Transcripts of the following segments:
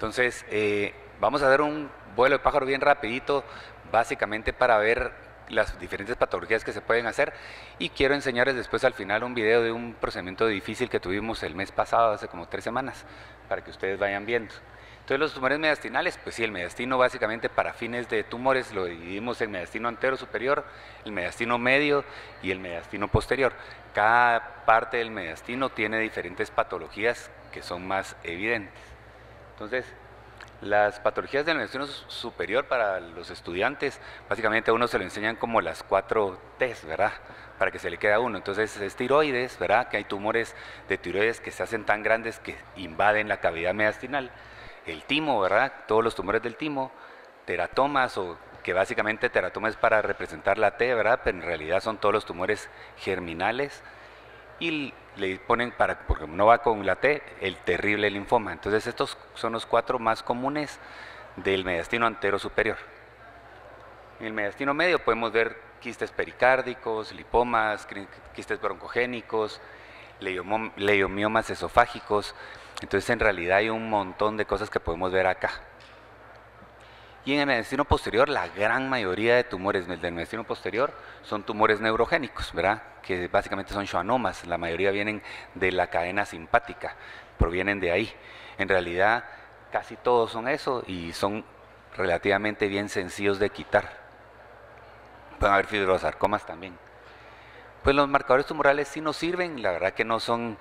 Entonces, vamos a dar un vuelo de pájaro bien rapidito, básicamente para ver las diferentes patologías que se pueden hacer, y quiero enseñarles después al final un video de un procedimiento difícil que tuvimos el mes pasado, hace como 3 semanas, para que ustedes vayan viendo. Entonces, los tumores mediastinales, pues sí, el mediastino básicamente para fines de tumores lo dividimos en mediastino antero superior, el mediastino medio y el mediastino posterior. Cada parte del mediastino tiene diferentes patologías que son más evidentes. Entonces, las patologías del mediastino superior para los estudiantes, básicamente a uno se lo enseñan como las 4 T's, ¿verdad? Para que se le quede a uno. Entonces, es tiroides, ¿verdad? Que hay tumores de tiroides que se hacen tan grandes que invaden la cavidad mediastinal. El timo, ¿verdad? Todos los tumores del timo, teratomas, o que básicamente teratoma es para representar la T, ¿verdad? Pero en realidad son todos los tumores germinales. Y le ponen, porque no va con la T, el terrible linfoma. Entonces estos son los 4 más comunes del mediastino antero superior. En el mediastino medio podemos ver quistes pericárdicos, lipomas, quistes broncogénicos, leiomiomas esofágicos. Entonces en realidad hay un montón de cosas que podemos ver acá. Y en el mediastino posterior, la gran mayoría de tumores del mediastino posterior son tumores neurogénicos, ¿verdad? Que básicamente son schwannomas, la mayoría vienen de la cadena simpática, provienen de ahí. En realidad, casi todos son eso y son relativamente bien sencillos de quitar. Pueden haber fibrosarcomas también. Pues los marcadores tumorales sí nos sirven, la verdad que no son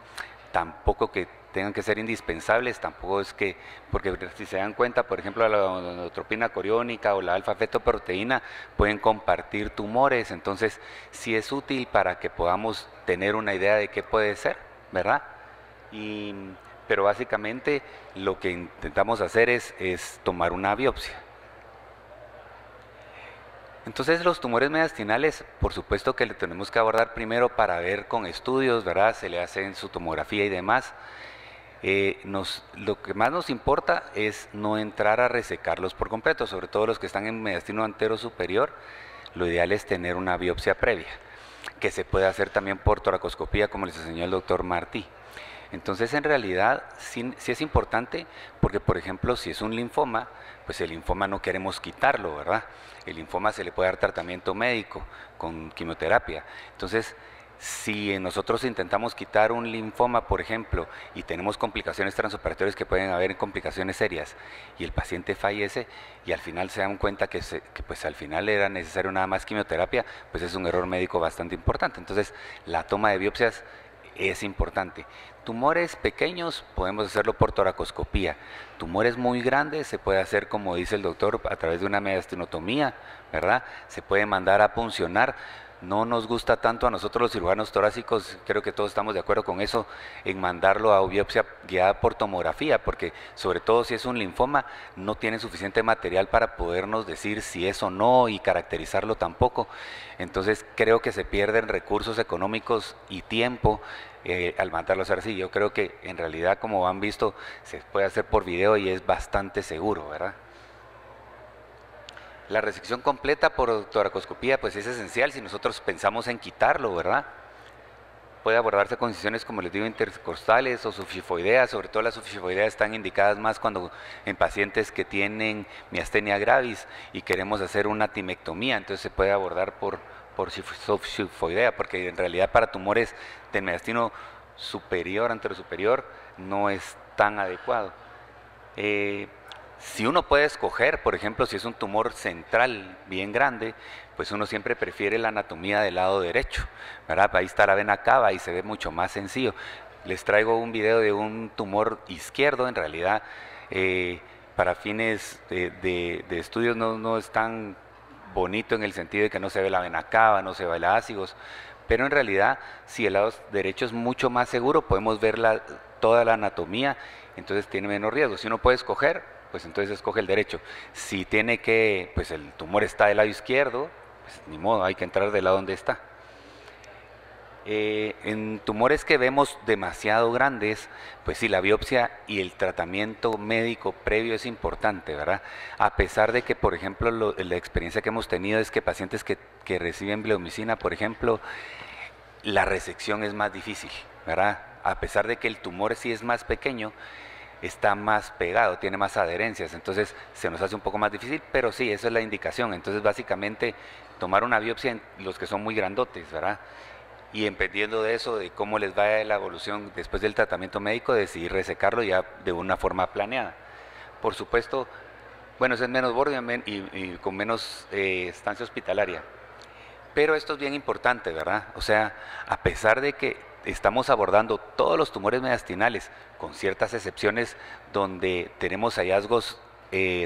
tampoco que tengan que ser indispensables, tampoco es que, porque si se dan cuenta, por ejemplo, la gonadotropina coriónica o la alfa-fetoproteína pueden compartir tumores, entonces sí es útil para que podamos tener una idea de qué puede ser, ¿verdad? Pero básicamente lo que intentamos hacer es tomar una biopsia. Entonces los tumores mediastinales, por supuesto que le tenemos que abordar primero para ver con estudios, ¿verdad? Se le hacen su tomografía y demás. Lo que más nos importa es no entrar a resecarlos por completo, sobre todo los que están en mediastino antero superior. Lo ideal es tener una biopsia previa, que se puede hacer también por toracoscopía, como les enseñó el doctor Martí. Entonces, en realidad, sí es importante, porque, por ejemplo, si es un linfoma, pues el linfoma no queremos quitarlo, ¿verdad? El linfoma se le puede dar tratamiento médico con quimioterapia. Entonces, si nosotros intentamos quitar un linfoma, por ejemplo, y tenemos complicaciones transoperatorias que pueden haber complicaciones serias, y el paciente fallece, y al final se dan cuenta que pues al final era necesario nada más quimioterapia, pues es un error médico bastante importante. Entonces, la toma de biopsias es importante. Tumores pequeños podemos hacerlo por toracoscopía. Tumores muy grandes se puede hacer, como dice el doctor, a través de una mediastinotomía, ¿verdad? Se puede mandar a puncionar. No nos gusta tanto a nosotros los cirujanos torácicos, creo que todos estamos de acuerdo con eso, en mandarlo a biopsia guiada por tomografía, porque sobre todo si es un linfoma, no tiene suficiente material para podernos decir si es o no y caracterizarlo tampoco. Entonces creo que se pierden recursos económicos y tiempo al mandarlo a hacer así. Yo creo que en realidad, como han visto, se puede hacer por video y es bastante seguro, ¿verdad? La resección completa por toracoscopía pues es esencial si nosotros pensamos en quitarlo, ¿verdad? Puede abordarse con incisiones, como les digo, intercostales o subxifoideas. Sobre todo las subxifoideas están indicadas más cuando en pacientes que tienen miastenia gravis y queremos hacer una timectomía, entonces se puede abordar por subxifoidea, porque en realidad para tumores del mediastino superior, anterosuperior, no es tan adecuado. Si uno puede escoger, por ejemplo, si es un tumor central bien grande, pues uno siempre prefiere la anatomía del lado derecho, ¿verdad? Ahí está la vena cava y se ve mucho más sencillo. Les traigo un video de un tumor izquierdo, en realidad, para fines de estudios no es tan bonito en el sentido de que no se ve la vena cava, no se ve el ácidos, pero en realidad, si el lado derecho es mucho más seguro, podemos ver toda la anatomía, entonces tiene menos riesgo. Si uno puede escoger, pues entonces escoge el derecho. Si pues el tumor está del lado izquierdo, pues ni modo, hay que entrar del lado donde está. En tumores que vemos demasiado grandes, pues sí, la biopsia y el tratamiento médico previo es importante, ¿verdad? A pesar de que, por ejemplo, la experiencia que hemos tenido es que pacientes que reciben bleomicina, por ejemplo, la resección es más difícil, ¿verdad? A pesar de que el tumor sí es más pequeño, está más pegado, tiene más adherencias, entonces se nos hace un poco más difícil, pero sí, esa es la indicación. Entonces básicamente tomar una biopsia en los que son muy grandotes, ¿verdad? Y dependiendo de eso, de cómo les vaya la evolución después del tratamiento médico, decidir resecarlo ya de una forma planeada. Por supuesto, bueno, eso es menos borde y con menos estancia hospitalaria. Pero esto es bien importante, ¿verdad? O sea, a pesar de que estamos abordando todos los tumores mediastinales, con ciertas excepciones donde tenemos hallazgos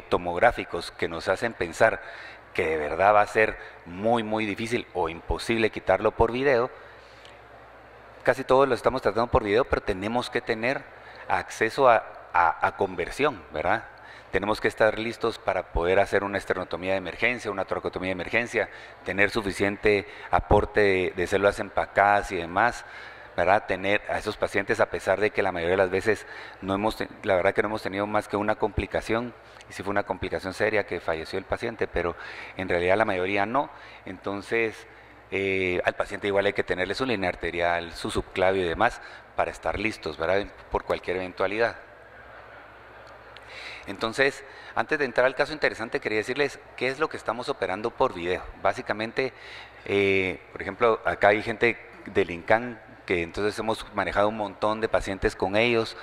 tomográficos que nos hacen pensar que de verdad va a ser muy, muy difícil o imposible quitarlo por video, casi todos lo estamos tratando por video, pero tenemos que tener acceso a conversión, ¿verdad? Tenemos que estar listos para poder hacer una esternotomía de emergencia, una toracotomía de emergencia, tener suficiente aporte de células empacadas y demás, ¿verdad? Tener a esos pacientes, a pesar de que la mayoría de las veces la verdad que no hemos tenido más que una complicación, y si fue una complicación seria que falleció el paciente, pero en realidad la mayoría no. Entonces, al paciente igual hay que tenerle su línea arterial, su subclavio y demás, para estar listos, ¿verdad? Por cualquier eventualidad. Entonces, antes de entrar al caso interesante, quería decirles qué es lo que estamos operando por video. Básicamente, por ejemplo, acá hay gente del INCAN, que entonces hemos manejado un montón de pacientes con ellos,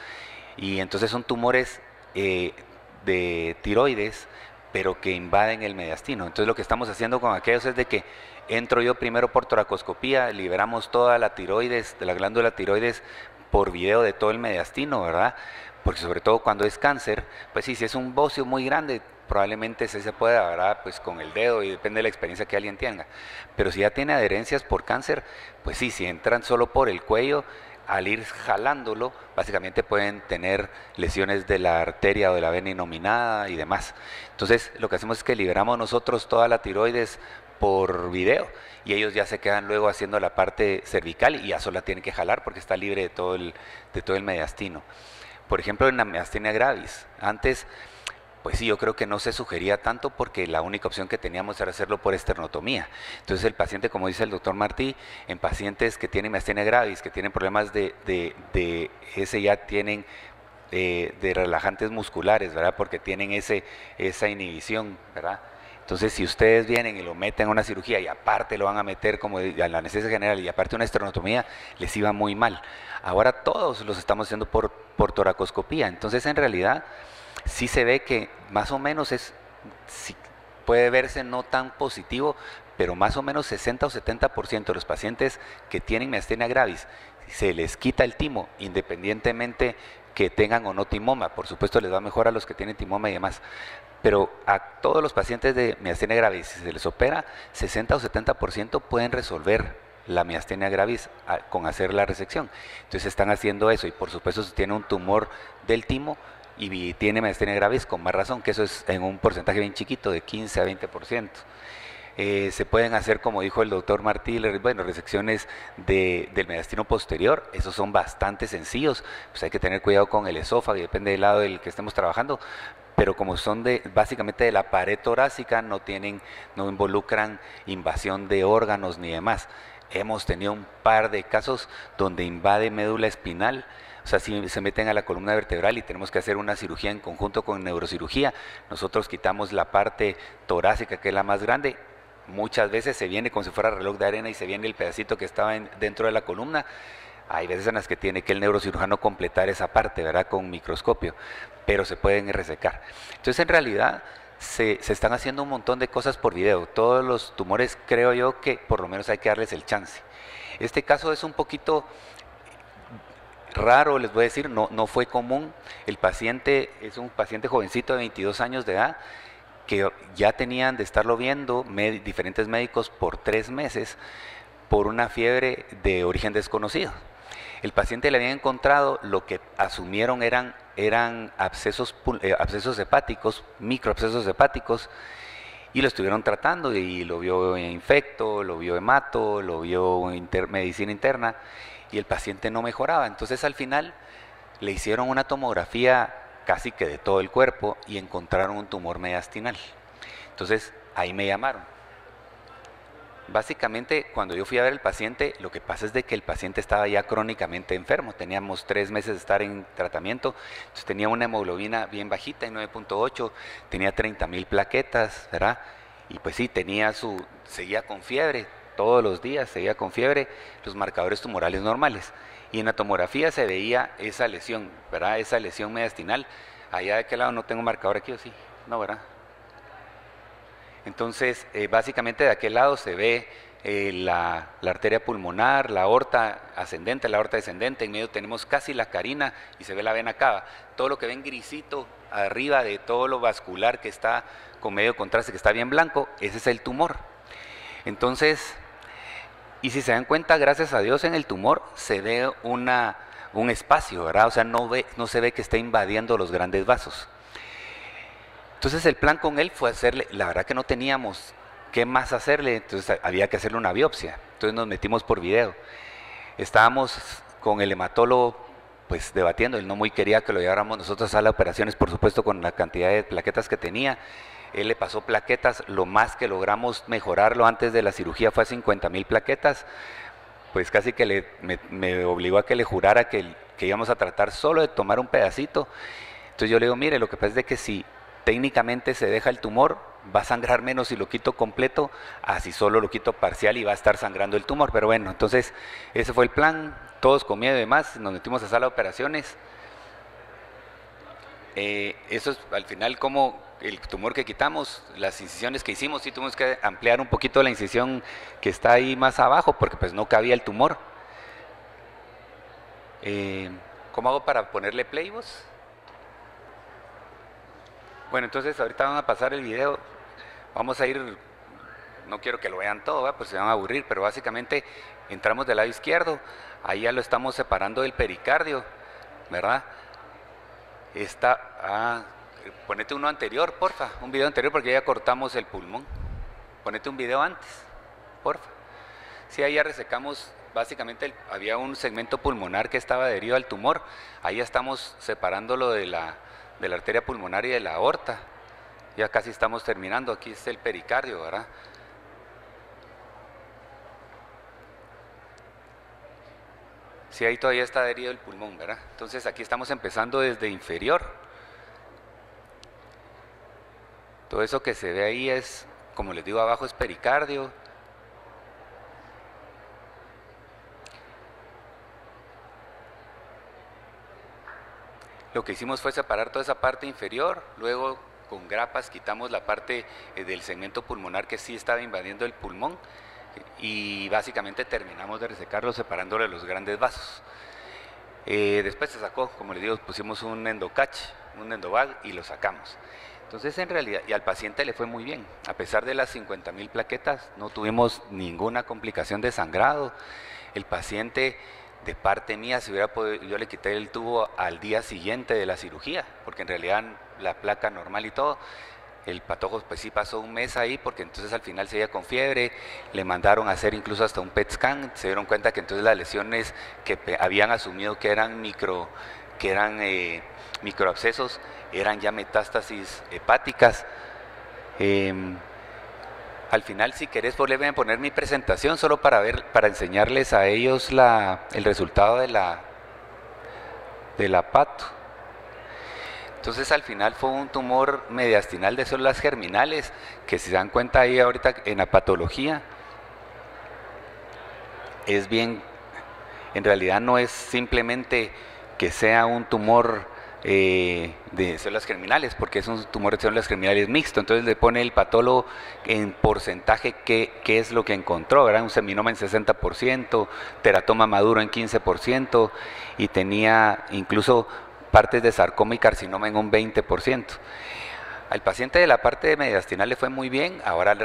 y entonces son tumores de tiroides, pero que invaden el mediastino. Entonces lo que estamos haciendo con aquellos es de que entro yo primero por toracoscopía, liberamos toda la tiroides, de la glándula tiroides, por video de todo el mediastino, ¿verdad? Porque sobre todo cuando es cáncer, pues sí, si es un bocio muy grande, probablemente se puede agarrar pues con el dedo y depende de la experiencia que alguien tenga. Pero si ya tiene adherencias por cáncer, pues sí, si entran solo por el cuello, al ir jalándolo, básicamente pueden tener lesiones de la arteria o de la vena inominada y demás. Entonces, lo que hacemos es que liberamos nosotros toda la tiroides por video y ellos ya se quedan luego haciendo la parte cervical y ya solo la tienen que jalar porque está libre de todo el mediastino. Por ejemplo, en la miastenia gravis, antes, pues sí, yo creo que no se sugería tanto porque la única opción que teníamos era hacerlo por esternotomía. Entonces el paciente, como dice el doctor Martí, en pacientes que tienen miastenia gravis, que tienen problemas de ese ya tienen de relajantes musculares, ¿verdad? Porque tienen esa inhibición, ¿verdad? Entonces, si ustedes vienen y lo meten a una cirugía y aparte lo van a meter como a la anestesia general y aparte una esternotomía, les iba muy mal. Ahora todos los estamos haciendo por toracoscopía. Entonces, en realidad, sí se ve que más o menos sí, puede verse no tan positivo, pero más o menos 60 o 70% de los pacientes que tienen miastenia gravis, se les quita el timo, independientemente que tengan o no timoma. Por supuesto, les va mejor a los que tienen timoma y demás. Pero a todos los pacientes de miastenia gravis, si se les opera, 60 o 70% pueden resolver la miastenia gravis con hacer la resección. Entonces están haciendo eso y por supuesto si tiene un tumor del timo y tiene miastenia gravis, con más razón, que eso es en un porcentaje bien chiquito, de 15 a 20%. Se pueden hacer, como dijo el doctor Martí, bueno, resecciones del mediastino posterior, esos son bastante sencillos, pues hay que tener cuidado con el esófago y depende del lado del que estemos trabajando, pero como son básicamente de la pared torácica, no involucran invasión de órganos ni demás. Hemos tenido un par de casos donde invade médula espinal, o sea, si se meten a la columna vertebral y tenemos que hacer una cirugía en conjunto con neurocirugía, nosotros quitamos la parte torácica, que es la más grande. Muchas veces se viene como si fuera reloj de arena y se viene el pedacito que estaba dentro de la columna. Hay veces en las que tiene que el neurocirujano completar esa parte, ¿verdad? Con microscopio, pero se pueden resecar. Entonces, en realidad, se están haciendo un montón de cosas por video. Todos los tumores, creo yo, que por lo menos hay que darles el chance. Este caso es un poquito raro, les voy a decir, no fue común. El paciente es un paciente jovencito de 22 años de edad, que ya tenían de estarlo viendo diferentes médicos por 3 meses por una fiebre de origen desconocido. El paciente le había encontrado lo que asumieron eran abscesos hepáticos, microabscesos hepáticos, y lo estuvieron tratando y lo vio infecto, lo vio hemato, lo vio medicina interna y el paciente no mejoraba. Entonces al final le hicieron una tomografía casi que de todo el cuerpo y encontraron un tumor mediastinal. Entonces ahí me llamaron. Básicamente, cuando yo fui a ver al paciente, lo que pasa es de que el paciente estaba ya crónicamente enfermo. Teníamos 3 meses de estar en tratamiento, entonces tenía una hemoglobina bien bajita, en 9.8, tenía 30.000 plaquetas, ¿verdad? Y pues sí, seguía con fiebre, todos los días seguía con fiebre, los marcadores tumorales normales. Y en la tomografía se veía esa lesión, ¿verdad? Esa lesión mediastinal. Allá de aquel lado no tengo marcador aquí, ¿o sí? No, ¿verdad? Entonces, básicamente de aquel lado se ve la arteria pulmonar, la aorta ascendente, la aorta descendente, en medio tenemos casi la carina y se ve la vena cava. Todo lo que ven grisito arriba de todo lo vascular que está con medio contraste, que está bien blanco, ese es el tumor. Entonces, y si se dan cuenta, gracias a Dios en el tumor se ve un espacio, ¿verdad? O sea, no se ve que esté invadiendo los grandes vasos. Entonces el plan con él fue hacerle, la verdad que no teníamos qué más hacerle, entonces había que hacerle una biopsia. Entonces nos metimos por video. Estábamos con el hematólogo pues debatiendo, él no muy quería que lo lleváramos nosotros a las operaciones, por supuesto con la cantidad de plaquetas que tenía. Él le pasó plaquetas, lo más que logramos mejorarlo antes de la cirugía fue a 50.000 plaquetas, pues casi que me obligó a que le jurara que íbamos a tratar solo de tomar un pedacito. Entonces yo le digo, mire, lo que pasa es de que si técnicamente se deja el tumor, va a sangrar menos si lo quito completo, así solo lo quito parcial y va a estar sangrando el tumor. Pero bueno, entonces ese fue el plan, todos con miedo y demás, nos metimos a sala de operaciones. Eso es al final como el tumor que quitamos, las incisiones que hicimos, sí tuvimos que ampliar un poquito la incisión que está ahí más abajo, porque pues no cabía el tumor. ¿Cómo hago para ponerle play vos? Bueno, entonces ahorita van a pasar el video, vamos a ir, no quiero que lo vean todo, ¿verdad? Pues se van a aburrir, pero básicamente entramos del lado izquierdo, ahí ya lo estamos separando del pericardio, ¿verdad? Ponete uno anterior, porfa, un video anterior porque ya cortamos el pulmón, ponete un video antes, porfa. Sí, ahí ya resecamos, básicamente había un segmento pulmonar que estaba adherido al tumor, ahí ya estamos separándolo de la arteria pulmonar y de la aorta. Ya casi estamos terminando, aquí es el pericardio, ¿verdad? Sí, ahí todavía está adherido el pulmón, ¿verdad? Entonces aquí estamos empezando desde inferior. Todo eso que se ve ahí es, como les digo, abajo es pericardio. Lo que hicimos fue separar toda esa parte inferior, luego con grapas quitamos la parte del segmento pulmonar que sí estaba invadiendo el pulmón y básicamente terminamos de resecarlo separándolo de los grandes vasos. Después se sacó, como les digo, pusimos un endocatch, un endobag y lo sacamos. Entonces en realidad, y al paciente le fue muy bien, a pesar de las 50.000 plaquetas, no tuvimos ninguna complicación de sangrado. El paciente, de parte mía, si hubiera podido, yo le quité el tubo al día siguiente de la cirugía, porque en realidad la placa normal y todo, el patojo pues sí pasó un mes ahí, porque entonces al final seguía con fiebre, le mandaron a hacer incluso hasta un PET scan, se dieron cuenta que entonces las lesiones que habían asumido que eran microabscesos, eran ya metástasis hepáticas. Al final, si querés, voy a poner mi presentación solo para enseñarles a ellos el resultado de la pato. Entonces al final fue un tumor mediastinal de células germinales, que si se dan cuenta ahí ahorita en la patología, es bien, en realidad no es simplemente que sea un tumor de células germinales, porque es un tumor de células germinales mixto, entonces le pone el patólogo en porcentaje qué es lo que encontró, ¿verdad? Un seminoma en 60%, teratoma maduro en 15%, y tenía incluso partes de sarcoma y carcinoma en un 20%. Al paciente de la parte mediastinal le fue muy bien, ahora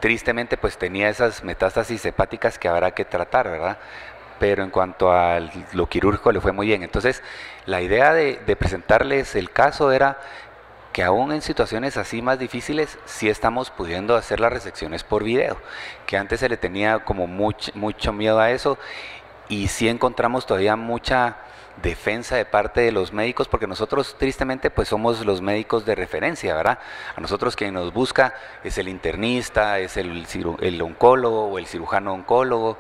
tristemente pues tenía esas metástasis hepáticas que habrá que tratar, ¿verdad? Pero en cuanto a lo quirúrgico le fue muy bien. Entonces la idea de presentarles el caso era que aún en situaciones así más difíciles sí estamos pudiendo hacer las resecciones por video, que antes se le tenía como mucho miedo a eso. y sí encontramos todavía mucha defensa de parte de los médicos, porque nosotros tristemente pues somos los médicos de referencia, ¿verdad? A nosotros quien nos busca es el internista, es el oncólogo o el cirujano oncólogo.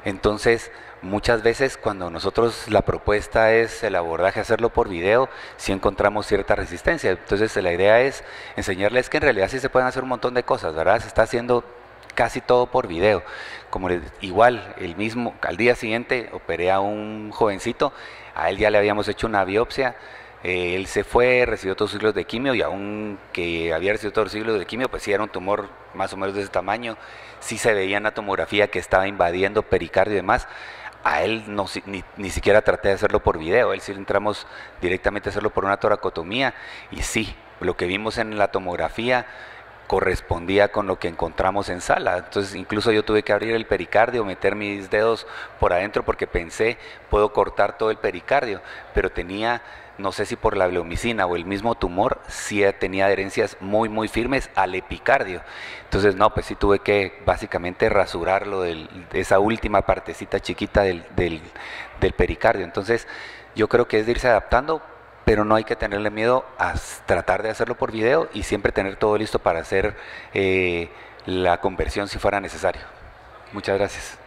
Entonces, muchas veces cuando nosotros la propuesta es el abordaje, hacerlo por video, sí encontramos cierta resistencia. Entonces, la idea es enseñarles que en realidad sí se pueden hacer un montón de cosas, ¿verdad? Se está haciendo casi todo por video. Igual, al día siguiente operé a un jovencito, a él ya le habíamos hecho una biopsia, él se fue, recibió todos los ciclos de quimio y aún que había recibido todos los ciclos de quimio, pues sí era un tumor más o menos de ese tamaño, sí se veía en la tomografía que estaba invadiendo pericardio y demás. A él no, ni siquiera traté de hacerlo por video, él sí entramos directamente a hacerlo por una toracotomía y sí, lo que vimos en la tomografía correspondía con lo que encontramos en sala. Entonces incluso yo tuve que abrir el pericardio, meter mis dedos por adentro porque pensé, puedo cortar todo el pericardio, pero tenía, no sé si por la bleomicina o el mismo tumor, sí tenía adherencias muy firmes al epicardio. Entonces no, pues sí tuve que básicamente rasurarlo de esa última partecita chiquita del pericardio. Entonces yo creo que es de irse adaptando, pero no hay que tenerle miedo a tratar de hacerlo por video y siempre tener todo listo para hacer la conversión si fuera necesario. Muchas gracias.